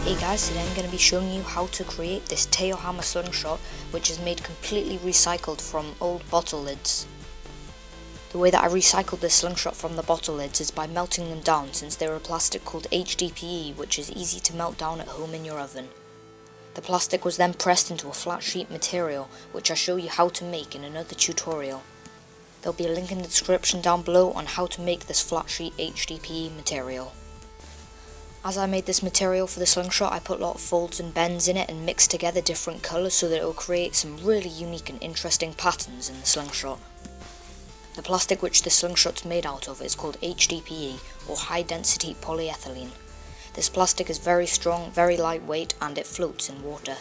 Hey guys, today I'm going to be showing you how to create this TAOW hammer slingshot, which is made completely recycled from old bottle lids. The way that I recycled this slingshot from the bottle lids is by melting them down, since they're a plastic called HDPE, which is easy to melt down at home in your oven. The plastic was then pressed into a flat sheet material, which I show you how to make in another tutorial. There'll be a link in the description down below on how to make this flat sheet HDPE material. As I made this material for the slingshot, I put a lot of folds and bends in it and mixed together different colours so that it will create some really unique and interesting patterns in the slingshot. The plastic which the slingshot's made out of is called HDPE, or high density polyethylene. This plastic is very strong, very lightweight, and it floats in water.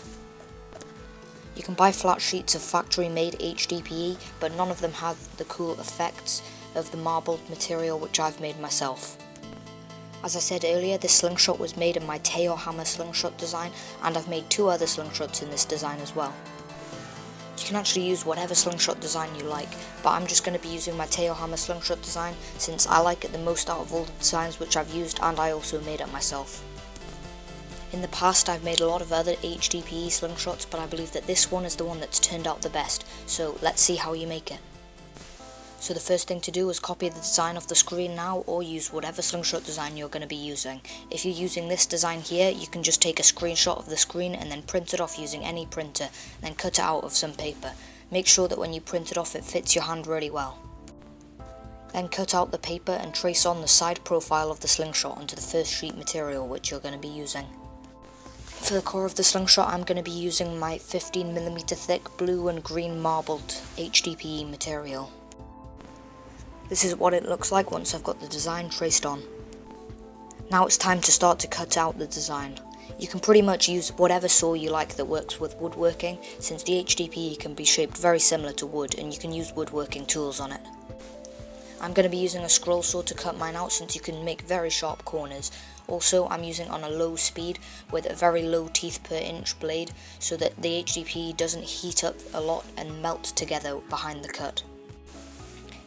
You can buy flat sheets of factory made HDPE, but none of them have the cool effects of the marbled material which I've made myself. As I said earlier, this slingshot was made in my TAOW hammer slingshot design, and I've made two other slingshots in this design as well. You can actually use whatever slingshot design you like, but I'm just going to be using my TAOW hammer slingshot design since I like it the most out of all the designs which I've used, and I also made it myself. In the past I've made a lot of other HDPE slingshots, but I believe that this one is the one that's turned out the best, so let's see how you make it. So the first thing to do is copy the design off the screen now, or use whatever slingshot design you're going to be using. If you're using this design here, you can just take a screenshot of the screen and then print it off using any printer, then cut it out of some paper. Make sure that when you print it off it fits your hand really well. Then cut out the paper and trace on the side profile of the slingshot onto the first sheet material which you're going to be using. For the core of the slingshot I'm going to be using my 15mm thick blue and green marbled HDPE material. This is what it looks like once I've got the design traced on. Now it's time to start to cut out the design. You can pretty much use whatever saw you like that works with woodworking, since the HDPE can be shaped very similar to wood and you can use woodworking tools on it. I'm going to be using a scroll saw to cut mine out since you can make very sharp corners. Also, I'm using on a low speed with a very low teeth per inch blade so that the HDPE doesn't heat up a lot and melt together behind the cut.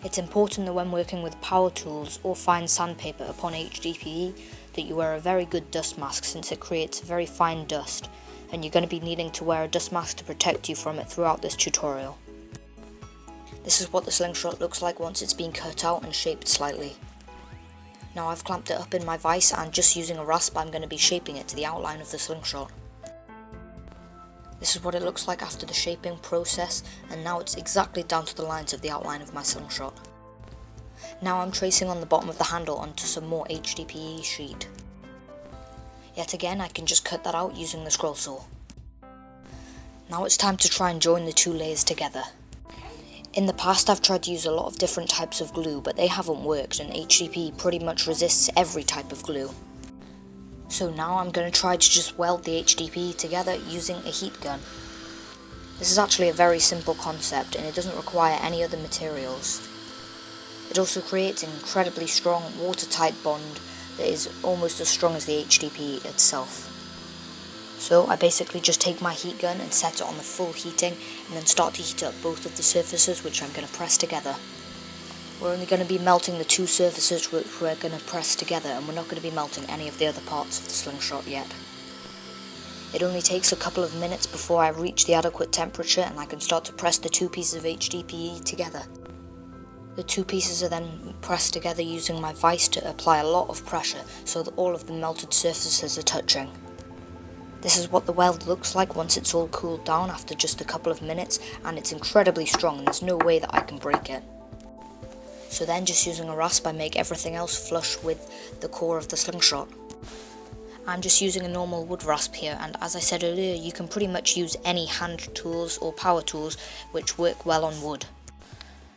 It's important that when working with power tools or fine sandpaper upon HDPE that you wear a very good dust mask, since it creates very fine dust, and you're going to be needing to wear a dust mask to protect you from it throughout this tutorial. This is what the slingshot looks like once it's been cut out and shaped slightly. Now I've clamped it up in my vise, and just using a rasp I'm going to be shaping it to the outline of the slingshot. This is what it looks like after the shaping process, and now it's exactly down to the lines of the outline of my slingshot. Now I'm tracing on the bottom of the handle onto some more HDPE sheet. Yet again I can just cut that out using the scroll saw. Now it's time to try and join the two layers together. In the past I've tried to use a lot of different types of glue, but they haven't worked, and HDPE pretty much resists every type of glue. So now I'm going to try to just weld the HDPE together using a heat gun. This is actually a very simple concept and it doesn't require any other materials. It also creates an incredibly strong watertight bond that is almost as strong as the HDPE itself. So I basically just take my heat gun and set it on the full heating and then start to heat up both of the surfaces which I'm going to press together. We're only going to be melting the two surfaces which we're going to press together, and we're not going to be melting any of the other parts of the slingshot yet. It only takes a couple of minutes before I reach the adequate temperature and I can start to press the two pieces of HDPE together. The two pieces are then pressed together using my vise to apply a lot of pressure so that all of the melted surfaces are touching. This is what the weld looks like once it's all cooled down after just a couple of minutes, and it's incredibly strong and there's no way that I can break it. So then just using a rasp I make everything else flush with the core of the slingshot. I'm just using a normal wood rasp here, and as I said earlier you can pretty much use any hand tools or power tools which work well on wood.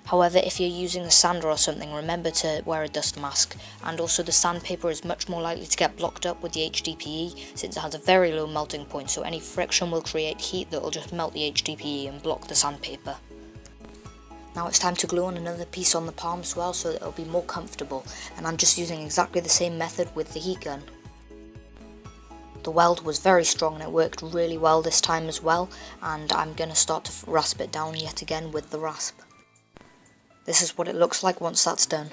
However, if you're using a sander or something, remember to wear a dust mask, and also the sandpaper is much more likely to get blocked up with the HDPE since it has a very low melting point, so any friction will create heat that will just melt the HDPE and block the sandpaper. Now it's time to glue on another piece on the palm as well so that it'll be more comfortable, and I'm just using exactly the same method with the heat gun. The weld was very strong and it worked really well this time as well, and I'm going to start to rasp it down yet again with the rasp. This is what it looks like once that's done.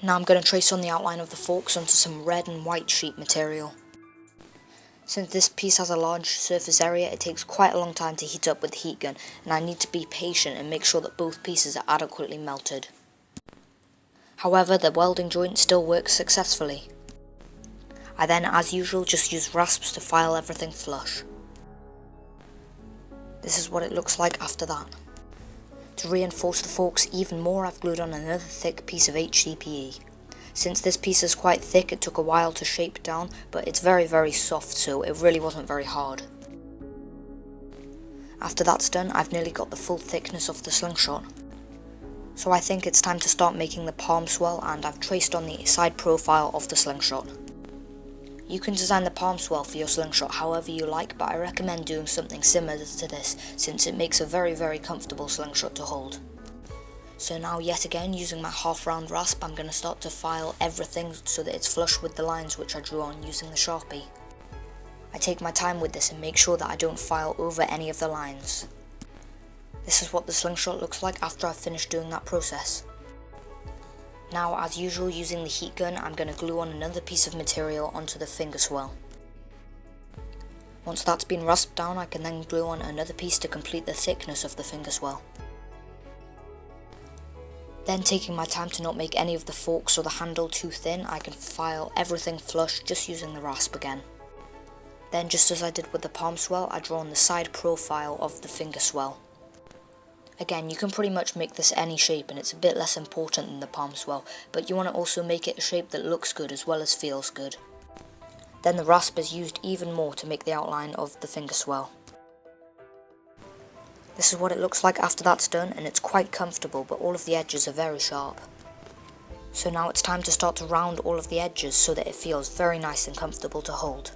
Now I'm going to trace on the outline of the forks onto some red and white sheet material. Since this piece has a large surface area, it takes quite a long time to heat up with the heat gun, and I need to be patient and make sure that both pieces are adequately melted. However, the welding joint still works successfully. I then, as usual, just use rasps to file everything flush. This is what it looks like after that. To reinforce the forks even more, I've glued on another thick piece of HDPE. Since this piece is quite thick, it took a while to shape down, but it's very soft, so it really wasn't very hard. After that's done, I've nearly got the full thickness of the slingshot. So I think it's time to start making the palm swell, and I've traced on the side profile of the slingshot. You can design the palm swell for your slingshot however you like, but I recommend doing something similar to this, since it makes a very comfortable slingshot to hold. So now, yet again, using my half round rasp, I'm going to start to file everything so that it's flush with the lines which I drew on using the Sharpie. I take my time with this and make sure that I don't file over any of the lines. This is what the slingshot looks like after I've finished doing that process. Now, as usual, using the heat gun, I'm going to glue on another piece of material onto the finger swell. Once that's been rasped down, I can then glue on another piece to complete the thickness of the finger swell. Then, taking my time to not make any of the forks or the handle too thin, I can file everything flush just using the rasp again. Then, just as I did with the palm swell, I draw on the side profile of the finger swell. Again, you can pretty much make this any shape, and it's a bit less important than the palm swell, but you want to also make it a shape that looks good as well as feels good. Then the rasp is used even more to make the outline of the finger swell. This is what it looks like after that's done, and it's quite comfortable, but all of the edges are very sharp. So now it's time to start to round all of the edges so that it feels very nice and comfortable to hold.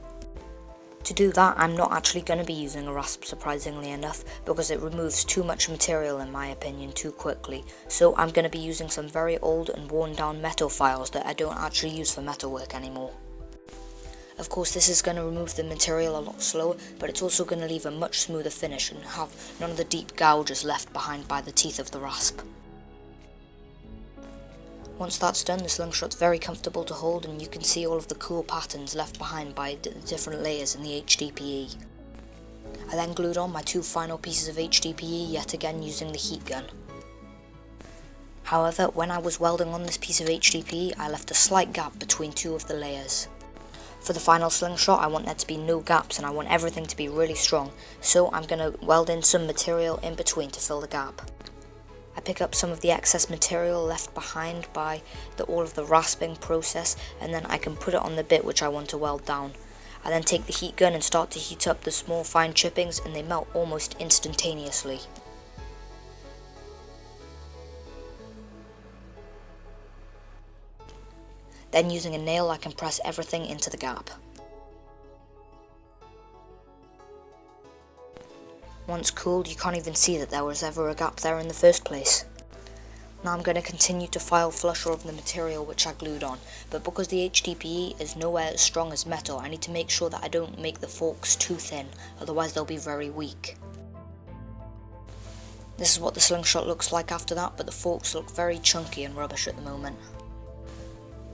To do that, I'm not actually going to be using a rasp, surprisingly enough, because it removes too much material in my opinion too quickly, so I'm going to be using some very old and worn down metal files that I don't actually use for metalwork anymore. Of course, this is going to remove the material a lot slower, but it's also going to leave a much smoother finish and have none of the deep gouges left behind by the teeth of the rasp. Once that's done, the slingshot's very comfortable to hold, and you can see all of the cool patterns left behind by different layers in the HDPE. I then glued on my two final pieces of HDPE, yet again using the heat gun. However, when I was welding on this piece of HDPE, I left a slight gap between two of the layers. For the final slingshot, I want there to be no gaps and I want everything to be really strong, so I'm going to weld in some material in between to fill the gap. I pick up some of the excess material left behind by all of the rasping process, and then I can put it on the bit which I want to weld down. I then take the heat gun and start to heat up the small fine chippings, and they melt almost instantaneously. Then using a nail I can press everything into the gap. Once cooled, you can't even see that there was ever a gap there in the first place. Now I'm going to continue to file flush all of the material which I glued on, but because the HDPE is nowhere as strong as metal, I need to make sure that I don't make the forks too thin, otherwise they'll be very weak. This is what the slingshot looks like after that, but the forks look very chunky and rubbish at the moment.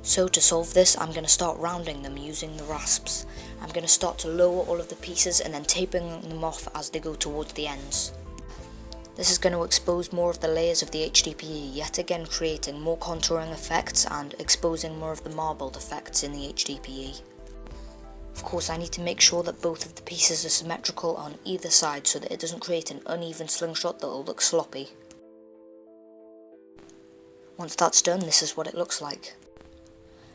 So to solve this, I'm going to start rounding them using the rasps. I'm going to start to lower all of the pieces and then taping them off as they go towards the ends. This is going to expose more of the layers of the HDPE, yet again creating more contouring effects and exposing more of the marbled effects in the HDPE. Of course, I need to make sure that both of the pieces are symmetrical on either side so that it doesn't create an uneven slingshot that will look sloppy. Once that's done, this is what it looks like.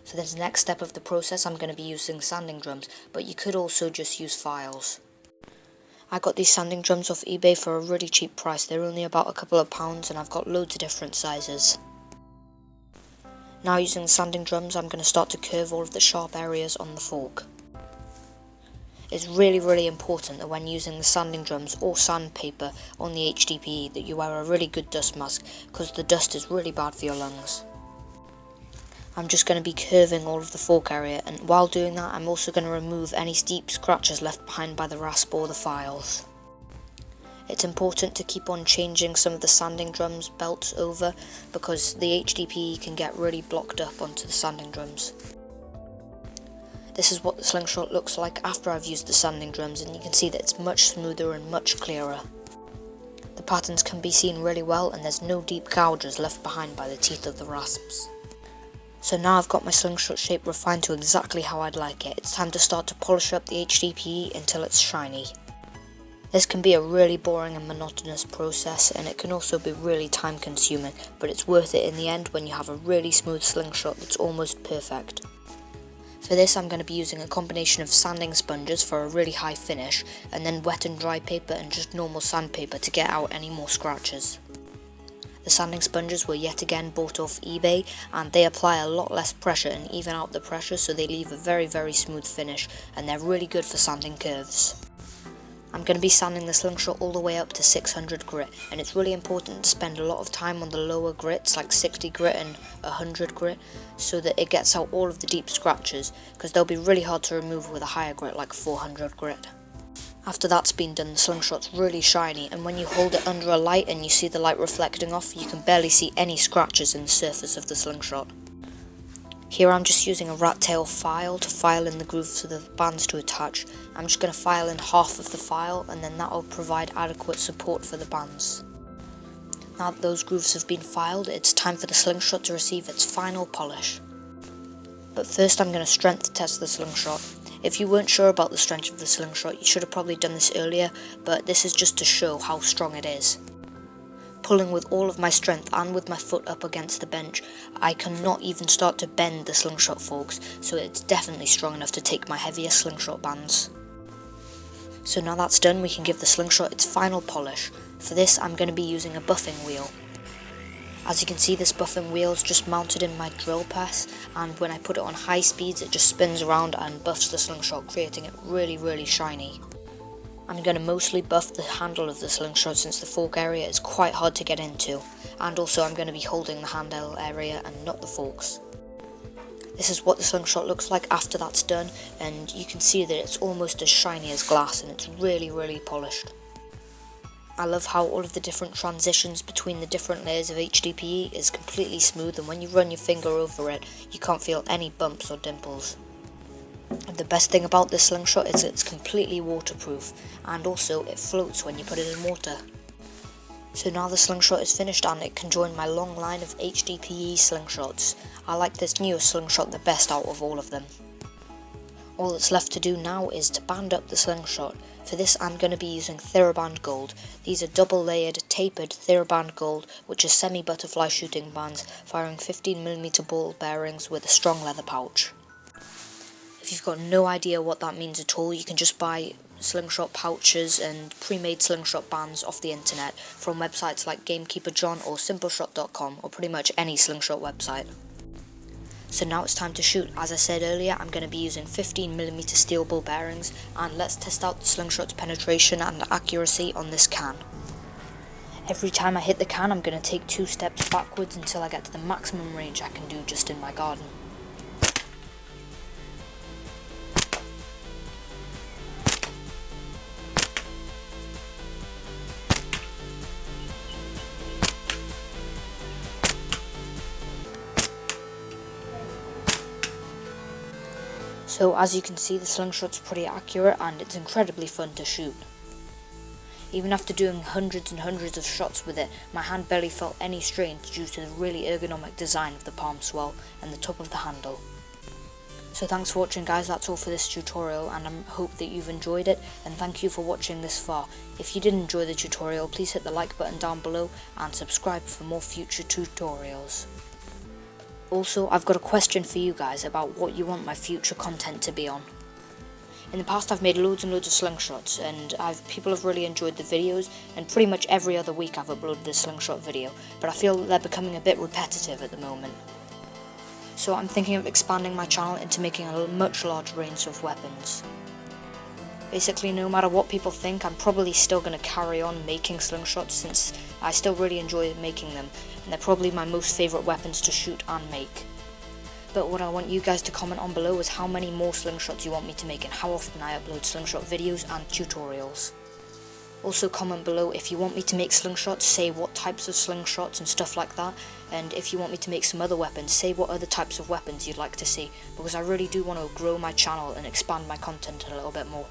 For this next step of the process, I'm going to be using sanding drums, but you could also just use files. I got these sanding drums off eBay for a really cheap price. They're only about a couple of pounds and I've got loads of different sizes. Now using the sanding drums, I'm going to start to curve all of the sharp areas on the fork. It's really important that when using the sanding drums or sandpaper on the HDPE that you wear a really good dust mask, because the dust is really bad for your lungs. I'm just going to be curving all of the fork area, and while doing that I'm also going to remove any deep scratches left behind by the rasp or the files. It's important to keep on changing some of the sanding drums belts over, because the HDPE can get really blocked up onto the sanding drums. This is what the Slingshot looks like after I've used the sanding drums, and you can see that it's much smoother and much clearer. The patterns can be seen really well, and there's no deep gouges left behind by the teeth of the rasps. So now I've got my Slingshot shape refined to exactly how I'd like it. It's time to start to polish up the HDPE until it's shiny. This can be a really boring and monotonous process, and it can also be really time consuming, but it's worth it in the end when you have a really smooth Slingshot that's almost perfect. For this I'm going to be using a combination of sanding sponges for a really high finish, and then wet and dry paper and just normal sandpaper to get out any more scratches. The sanding sponges were yet again bought off eBay, and they apply a lot less pressure and even out the pressure, so they leave a very smooth finish, and they're really good for sanding curves. I'm going to be sanding the Slingshot all the way up to 600 grit, and it's really important to spend a lot of time on the lower grits like 60 grit and 100 grit, so that it gets out all of the deep scratches, because they'll be really hard to remove with a higher grit like 400 grit. After that's been done, the Slingshot's really shiny, and when you hold it under a light and you see the light reflecting off, you can barely see any scratches in the surface of the Slingshot. Here I'm just using a rat tail file to file in the grooves for the bands to attach. I'm just going to file in half of the file, and then that will provide adequate support for the bands. Now that those grooves have been filed, it's time for the Slingshot to receive its final polish. But first I'm going to strength test the Slingshot. If you weren't sure about the strength of the Slingshot, you should have probably done this earlier, but this is just to show how strong it is. Pulling with all of my strength and with my foot up against the bench, I cannot even start to bend the Slingshot forks, so it's definitely strong enough to take my heavier Slingshot bands. So now that's done, we can give the Slingshot its final polish. For this I'm going to be using a buffing wheel. As you can see, this buffing wheel is just mounted in my drill press, and when I put it on high speeds it just spins around and buffs the Slingshot, creating it really shiny. I'm going to mostly buff the handle of the Slingshot since the fork area is quite hard to get into, and also I'm going to be holding the handle area and not the forks. This is what the Slingshot looks like after that's done, and you can see that it's almost as shiny as glass, and it's really polished. I love how all of the different transitions between the different layers of HDPE is completely smooth, and when you run your finger over it you can't feel any bumps or dimples. The best thing about this Slingshot is it's completely waterproof, and also it floats when you put it in water. So now the Slingshot is finished and it can join my long line of HDPE Slingshots. I like this newest Slingshot the best out of all of them. All that's left to do now is to band up the Slingshot. For this I'm going to be using Theraband Gold. These are double layered tapered Theraband Gold, which is semi-butterfly shooting bands firing 15mm ball bearings with a strong leather pouch. If you've got no idea what that means at all, you can just buy Slingshot pouches and pre-made Slingshot bands off the internet from websites like Gamekeeper John or Simpleshot.com, or pretty much any Slingshot website. So now it's time to shoot. As I said earlier, I'm going to be using 15mm steel ball bearings, and let's test out the Slingshot's penetration and accuracy on this can. Every time I hit the can I'm going to take 2 steps backwards until I get to the maximum range I can do just in my garden. So as you can see, the Slingshot's pretty accurate and it's incredibly fun to shoot. Even after doing hundreds and hundreds of shots with it, my hand barely felt any strain due to the really ergonomic design of the palm swell and the top of the handle. So thanks for watching guys, that's all for this tutorial, and I hope that you've enjoyed it, and thank you for watching this far. If you did enjoy the tutorial, please hit the like button down below and subscribe for more future tutorials. Also, I've got a question for you guys about what you want my future content to be on. In the past I've made loads and loads of Slingshots, and people have really enjoyed the videos, and pretty much every other week I've uploaded a Slingshot video, but I feel that they're becoming a bit repetitive at the moment. So I'm thinking of expanding my channel into making a much larger range of weapons. Basically, no matter what people think, I'm probably still going to carry on making Slingshots since I still really enjoy making them, and they're probably my most favourite weapons to shoot and make. But what I want you guys to comment on below is how many more Slingshots you want me to make and how often I upload Slingshot videos and tutorials. Also comment below if you want me to make slingshots, say what types of slingshots and stuff like that, and if you want me to make some other weapons, say what other types of weapons you'd like to see, because I really do want to grow my channel and expand my content a little bit more.